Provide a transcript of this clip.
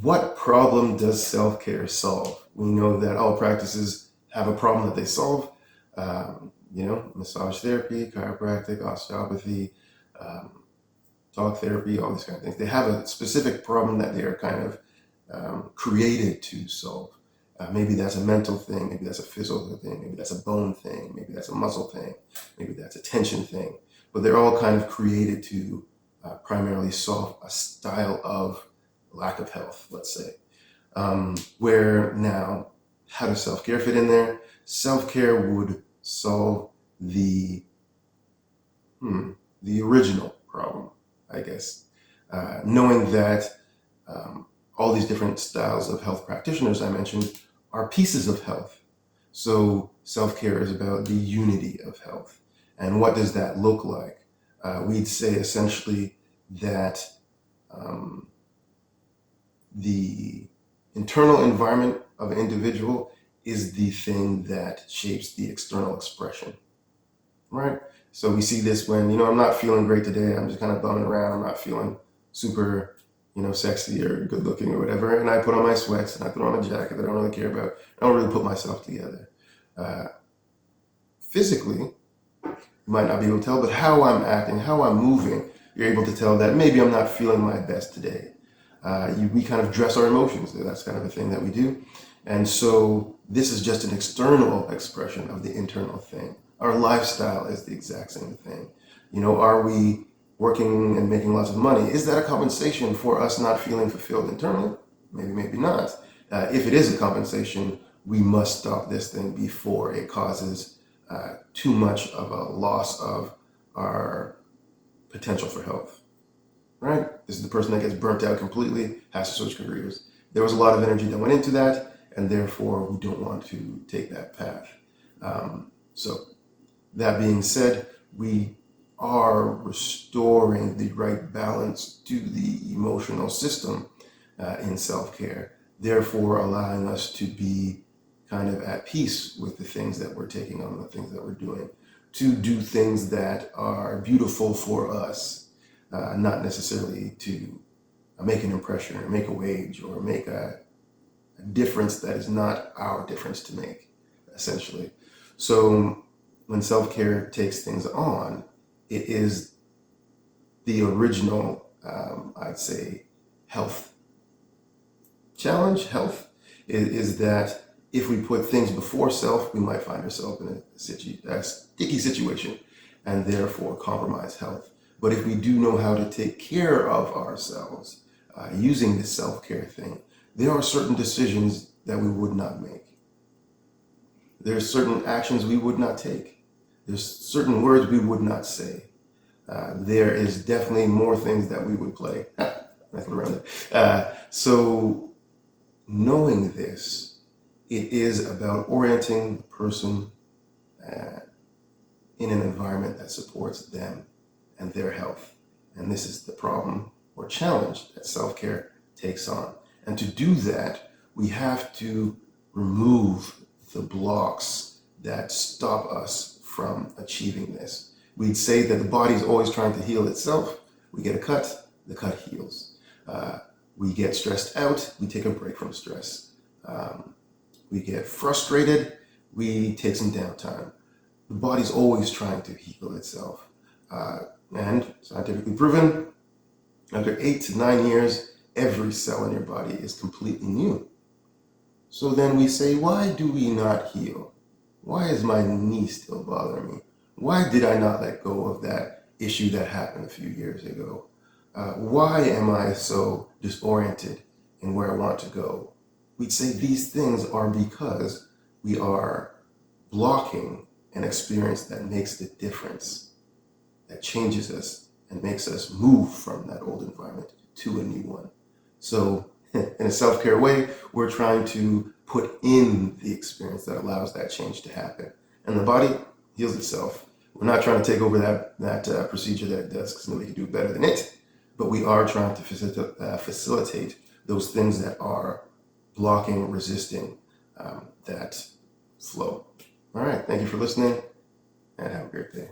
what problem does self-care solve? We know that all practices have a problem that they solve. Massage therapy, chiropractic, osteopathy, um, talk therapy, all these kind of things. They have a specific problem that they are kind of created to solve. Maybe that's a mental thing, maybe that's a physical thing, maybe that's a bone thing, maybe that's a muscle thing, maybe that's a tension thing. But they're all kind of created to primarily solve a style of lack of health, let's say. Where now, how does self-care fit in there? Self-care would solve the the original problem, I guess. Knowing that all these different styles of health practitioners I mentioned are pieces of health. So self-care is about the unity of health. And what does that look like? We'd say essentially that um, the internal environment of an individual is the thing that shapes the external expression, right? So we see this when, I'm not feeling great today. I'm just kind of bumming around. I'm not feeling super, sexy or good looking or whatever. And I put on my sweats and I put on a jacket that I don't really care about. I don't really put myself together. Uh, Physically, you might not be able to tell, but how I'm acting, how I'm moving, you're able to tell that maybe I'm not feeling my best today. We kind of dress our emotions. That's kind of a thing that we do. And so this is just an external expression of the internal thing. Our lifestyle is the exact same thing. Are we working and making lots of money? Is that a compensation for us not feeling fulfilled internally? Maybe, maybe not. If it is a compensation, we must stop this thing before it causes too much of a loss of our potential for health. Right? This is the person that gets burnt out completely, has to switch careers. There was a lot of energy that went into that, and therefore we don't want to take that path. So that being said, we are restoring the right balance to the emotional system in self-care, therefore allowing us to be kind of at peace with the things that we're taking on, the things that we're doing, to do things that are beautiful for us, not necessarily to make an impression or make a wage or make a difference that is not our difference to make, essentially. So when self-care takes things on, it is the original, I'd say, health challenge. Health is that if we put things before self, we might find ourselves in a sticky situation and therefore compromise health. But if we do know how to take care of ourselves using this self-care thing, there are certain decisions that we would not make. There's certain actions we would not take. There's certain words we would not say. There is definitely more things that we would play. Nothing around it. So knowing this, it is about orienting the person in an environment that supports them and their health. And this is the problem or challenge that self-care takes on. And to do that, we have to remove the blocks that stop us from achieving this. We'd say that the body is always trying to heal itself. We get a cut, the cut heals. We get stressed out, we take a break from stress. We get frustrated, we take some downtime. The body's always trying to heal itself. And scientifically proven, after 8 to 9 years, every cell in your body is completely new. So then we say, why do we not heal? Why is my knee still bothering me? Why did I not let go of that issue that happened a few years ago? Why am I so disoriented in where I want to go? We'd say these things are because we are blocking an experience that makes the difference, that changes us and makes us move from that old environment to a new one. So in a self-care way, we're trying to put in the experience that allows that change to happen. And the body heals itself. We're not trying to take over that procedure that it does, because nobody can do it better than it. But we are trying to facilitate those things that are blocking, resisting that flow. All right. Thank you for listening, and have a great day.